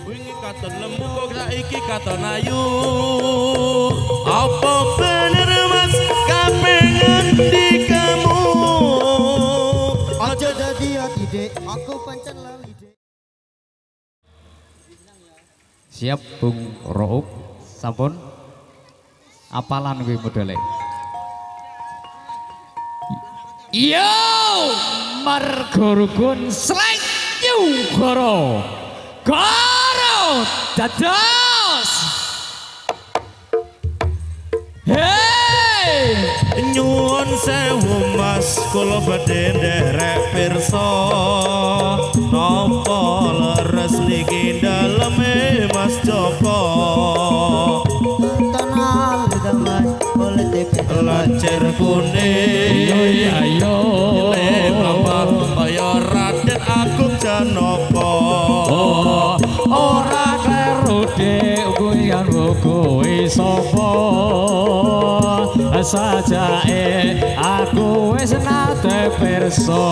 wingi katon lembu kok saiki katon ayu. Apa bener Mas kapengen di kamu? Aja dadi ati dek, aku pancen lali dek. Siap Bung Roop, sampun apalan kuwi modele. Yo margo rukun sleng goro dados. Hey Nyuwun sewu Mas kula badhe nderek pirsa napa leres niki daleme Mas Joko Kenal dengan Mas oleh TP lacer kuning yo le bapak kaya Raden Agung Janaka ora kleru dek kuwi kuwi sapa sajake aku wis nate pirsa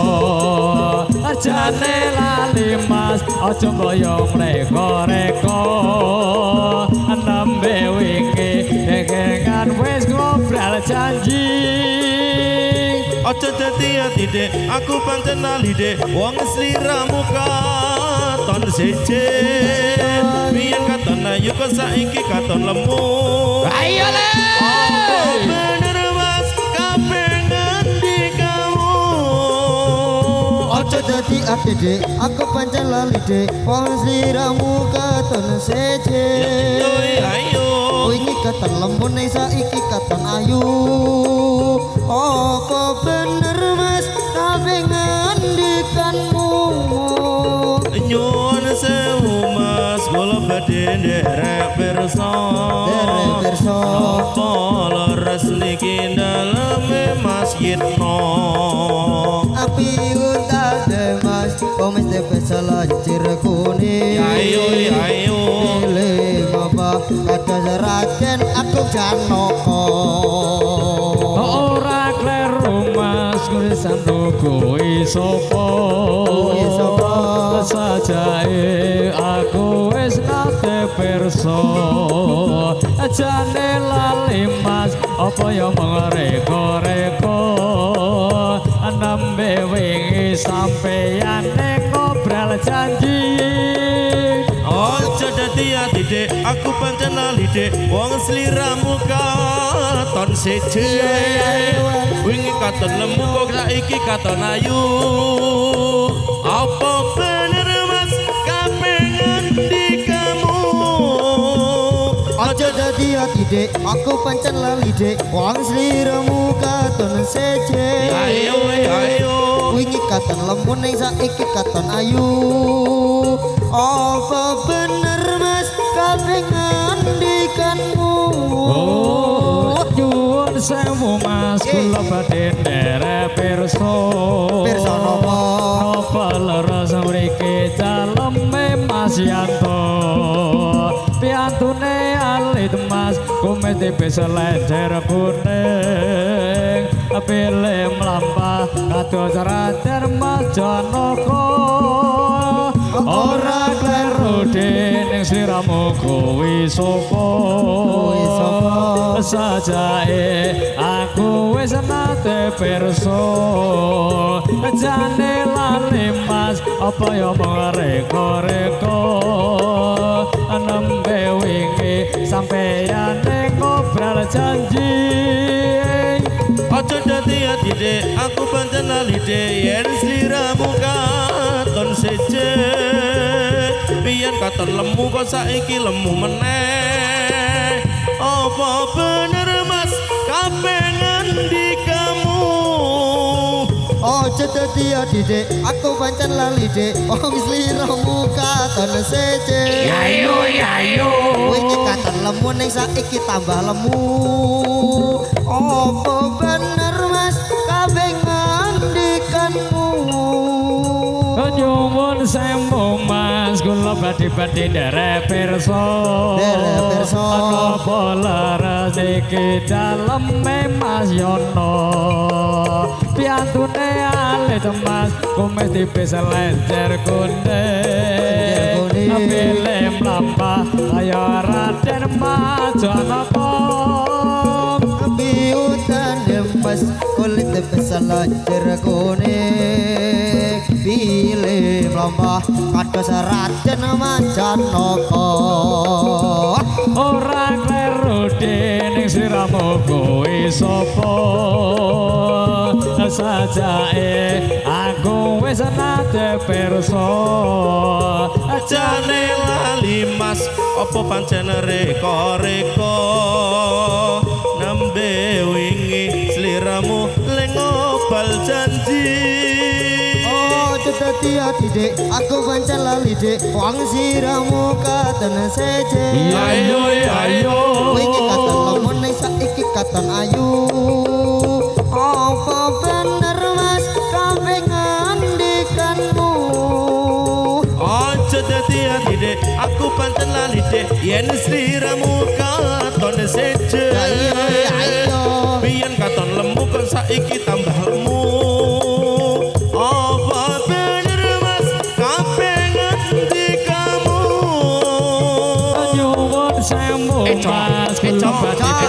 jane lali Mas aja mboyo mreko-reko nembe wingi dekengan wis ngobrol janji. aja dadi ati dek aku pancen lali dek wong sliramu katon seje biyen katon ayu kok saiki katon lemu. Ayo le Bener Mas kapengen di kamu. Aja dadi ati dek, aku pancen lali dek. Wong sliramu katon seje. Ayo Wingi katon lembut ning saiki katon ayu. Apa bener Mas kapengen dikanmu? nyuwun sewu Mas kula badhe nderek pirsa napa leres niki daleme Mas Yitno Api uta de Mas komis de pesalancir kuning. ayo Pilih apa ada Raden Agung Janaka. ora kleru Mas kuwi sanduku sapa sajake aku wis nate pirsa jane lali Mas apa ya mengreko-reko nembe wingi sampeyan ngobrol janji. aja dadi ati dek aku pancen lali dek wong sliramu katon seje wingi katon lembu kok saiki katon ayu. Apa bener Mas kapengen di kamu? Aja dadi ati dek, aku pancen lali dek. Wong sliramu katon seje. Ayo Wingi katon lembut ning saiki katon ayu. Apa bener Mas kapengen dikanmu? Nyuwun sewu Mas kula badhe nderek pirsa. Pirsa napa? Napa leres mriki daleme Mas Yanto. Piantune alit Mas kumis tipis lenjer kuning. Pilih mlampah kados Raden Mas Janaka. Ora kleru dening sliramu kuwi sapa sajake aku wis nate pirsa jane lali Mas apa ya mengreko-reko nembe wingi sampeyan ngobrol janji. aja dadi ati dek aku pancen lali dek yen sliramu katon seje biyen katon lemu kok saiki lemu meneh. Apa bener Mas kapengen di kamu? Aja dadi ati dek, aku pancen lali dek. Wong sliramu katon seje. Ayo Wingi katon lemu ning saiki tambah lemu. Apa bener Mas kapengen dikanmu? nyuwun sewu Mas kula badhe nderek pirsa napa leres iki daleme Mas Yono piantune alit Mas kumis tipis lenjer kuning pilih mlampah kaya Raden Majanaka Biutan demes kulit besalajer kuning Pilih mlampah kados Raden Majanaka ora kleru dening sliramu kowe sapa sajake aku wis nate pirsa Jane lali mas apa pancen reka-reka nembe wingi sliramu lengo bal janji dadi ati dek aku pancen lali dek wong siramu katon seje ayo ayo wingi katon lamun ning saiki katon ayu apa bener mas kabeh ngandikanmu aja dadi ati dek aku pancen lali dek yen sliramu katon seje ayo biyen katon lemu kok saiki tambah lemu Mas kula badhe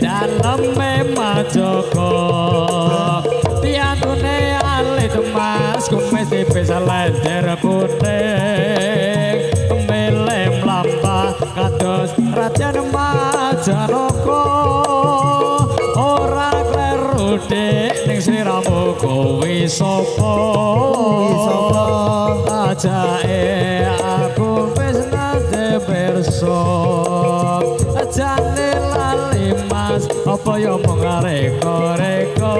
dalem majoko piantune alit mas kumis bisa lender kuning milih mlampah kados Raden Majanaka ora kleru dik ning sliramu kowe sapa ajake aku wis nate pirsa jane lali mas apa ya mung reka-reka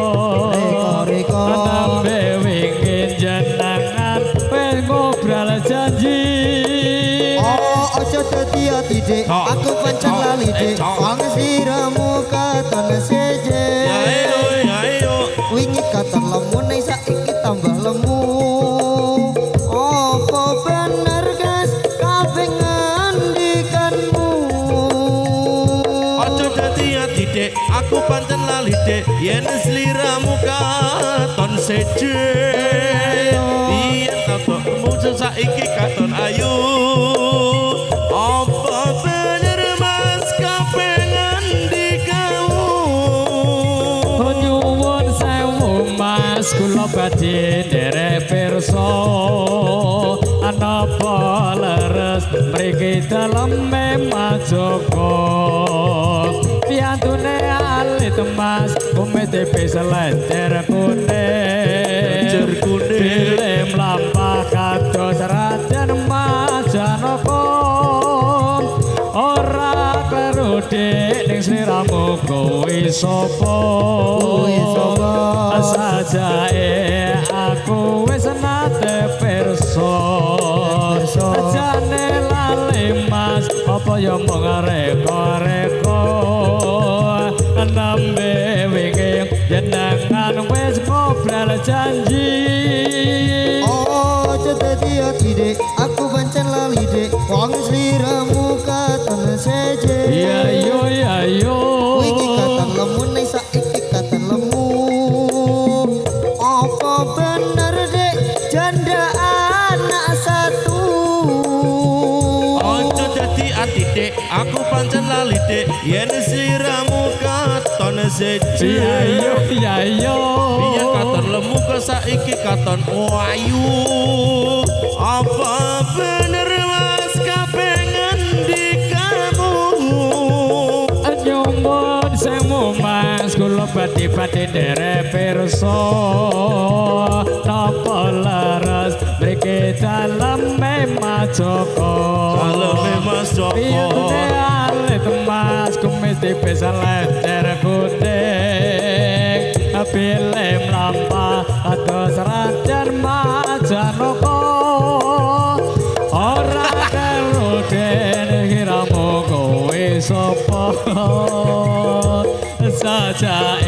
nembe wingi jenengan wis ngobrol janji aja dadi ati dek aku pancen lali dek wong siramu katon seje ayo wingi katon lemu ning saiki tambah lemu apa bener guys kabeh ngandikanmu aja dadi ati dek aku pancen lali dek yen sliramu katon seje yen katonmu saiki katon ayu apa bener mas kabeh ngandikanmu nyuwun sewu mas kula badhe nderek pirsa anapa leres mriki daleme majoko piantune alit mas kumis bisa lender kuning pilih mlampah kados Raden Majanaka ora kleru dik ning sliramu kowe sapa sajake aku wis nate pirsa jane lali mas apa ya mung reka-reka nembe wingi jenengan wis ngobrol janji aja dadi ati dek aku pancen lali dek wong sliramu katon seje yo wingi katon lemu ning saiki katon lemu apa bener dek janda anak satu aja dadi ati dek aku pancen lali dek yen sliramu katon seje yo biyen katon lemu kok saiki katon ayu apa bener mas kabeh ngandikanmu nyuwun sewu mas kula badhe nderek pirsa napa leres mriki daleme majoko daleme mas joko piantune alit mas kumis bisa lender kuning pilih mlampah kados Raden Majanaka ora kleru dene kiramu kowe sapa sajake